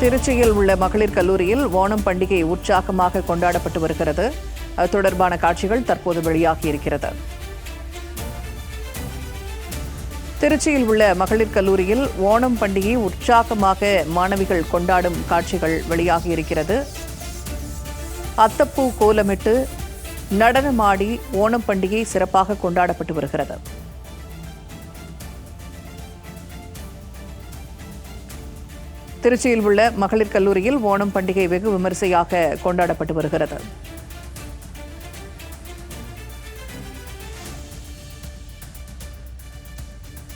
திருச்சியில் உள்ள மகளிர் கல்லூரியில் ஓணம் பண்டிகை உற்சாகமாக கொண்டாடப்பட்டு வருகிறது. அது தொடர்பான காட்சிகள் தற்போது வெளியாகியிருக்கிறது. திருச்சியில் உள்ள மகளிர் கல்லூரியில் ஓணம் பண்டிகை உற்சாகமாக மாணவிகள் கொண்டாடும் காட்சிகள் வெளியாகியிருக்கிறது. அத்தப்பூ கோலமிட்டு நடனமாடி ஓணம் பண்டிகை சிறப்பாக கொண்டாடப்பட்டு வருகிறது. திருச்சியில் உள்ள மகளிர் கல்லூரியில் ஓணம் பண்டிகை வெகு விமரிசையாக கொண்டாடப்பட்டு வருகிறது.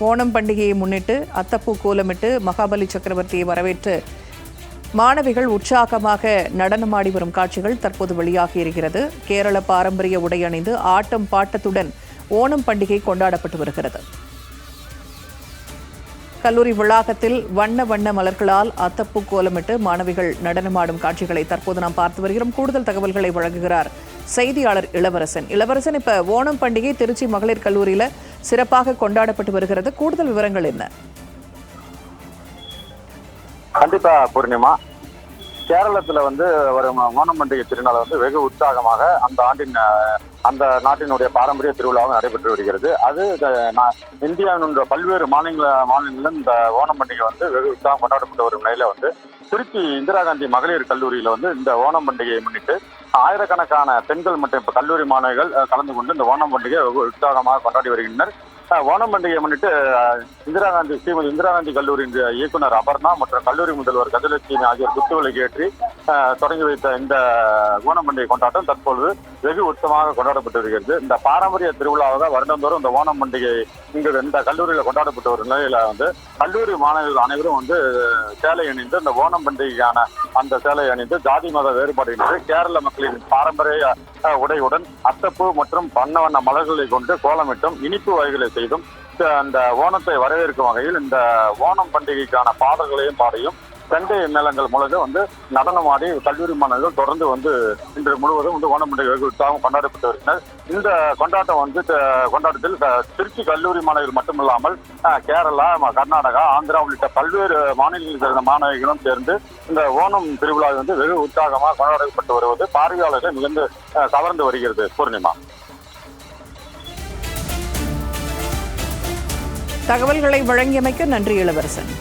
ஓணம் பண்டிகையை முன்னிட்டு அத்தப்பூ கோலமிட்டு மகாபலி சக்கரவர்த்தியை வரவேற்று மாணவிகள் உற்சாகமாக நடனமாடி வரும் காட்சிகள் தற்போது வெளியாகியிருக்கிறது. கேரள பாரம்பரிய உடை அணிந்து ஆட்டம் பாட்டத்துடன் ஓணம் பண்டிகை கொண்டாடப்பட்டு வருகிறது. கல்லூரி வளாகத்தில் வண்ண வண்ண மலர்களால் அத்தப்பூ கோலமிட்டு மாணவிகள் நடனமாடும் காட்சிகளை தற்போது நாம் பார்த்து வருகிறோம். கூடுதல் தகவல்களை வழங்குகிறார் செய்தியாளர் இளவரசன். இளவரசன், இப்ப ஓணம் பண்டிகை திருச்சி மகளிர் கல்லூரியில சிறப்பாக கொண்டாடப்பட்டு வருகிறது. கூடுதல் விவரங்கள் என்ன? கண்டிப்பா பூர்ணிமா, கேரளத்துல வரும் ஓணம் பண்டிகை திருநாள் வெகு உற்சாகமாக அந்த நாட்டினுடைய பாரம்பரிய திருவிழாவும் நடைபெற்று வருகிறது. அது இந்தியாவினுடைய பல்வேறு மாநிலங்களிலும் இந்த ஓணம் பண்டிகை வெகு உற்சாகம் கொண்டாடப்பட்டு வரும் நிலையில திருச்சி இந்திரா காந்தி மகளிர் கல்லூரியில இந்த ஓணம் பண்டிகையை முன்னிட்டு ஆயிரக்கணக்கான பெண்கள் மற்றும் கல்லூரி மாணவிகள் கலந்து கொண்டு இந்த ஓணம் பண்டிகையை வெகு உற்சாகமாக கொண்டாடி வருகின்றனர். ஓணம் பண்டிகையை முன்னிட்டு ஸ்ரீமதி இந்திரா காந்தி கல்லூரியின் இயக்குனர் அபர்ணா மற்றும் கல்லூரி முதல்வர் கஜலட்சுமி ஆகியோர் குத்துவிளக்கு ஏற்றி தொடங்கி வைத்த இந்த ஓணம் பண்டிகை கொண்டாட்டம் தற்பொழுது வெகு உற்சவமாக கொண்டாடப்பட்டு வருகிறது. இந்த பாரம்பரிய திருவிழாவாக வருடந்தோறும் இந்த ஓணம் பண்டிகை இந்த கல்லூரியில் கொண்டாடப்பட்டு வரும் நிலையில கல்லூரி மாணவர்கள் அனைவரும் சேலை அணிந்து இந்த ஓணம் பண்டிகைக்கான அந்த சேலை அணிந்து ஜாதி மத வேறுபாடின்றி கேரள மக்களின் பாரம்பரிய உடையுடன் அத்தப்பூ மற்றும் வண்ண வண்ண மலர்களை கொண்டு கோலமிட்டும் இனிப்பு வகைகளை செய்தும் அந்த ஓணத்தை வரவேற்கும் வகையில் இந்த ஓணம் பண்டிகைக்கான பாடல்களையும் பாடியும் கண்டை மேளங்கள் மூலம் நடனமாடி கல்லூரி மாணவர்கள் தொடர்ந்து இன்று முழுவதும் ஓணம் பண்டிகை வெகு உற்சாகம் கொண்டாடப்பட்டு வருகின்றனர். இந்த கொண்டாட்டத்தில் திருச்சி கல்லூரி மாணவர்கள் மட்டுமில்லாமல் கேரளா, கர்நாடகா, ஆந்திரா உள்ளிட்ட பல்வேறு மாநிலங்களில் சேர்ந்த மாணவிகளும் சேர்ந்து இந்த ஓணம் திருவிழா வெகு உற்சாகமாக கொண்டாடப்பட்டு வருவது பார்வையாளர்கள் மிகுந்து கவர்ந்து வருகிறது. பூர்ணிமா, தகவல்களை வழங்கியமைக்கு நன்றி இளவரசன்.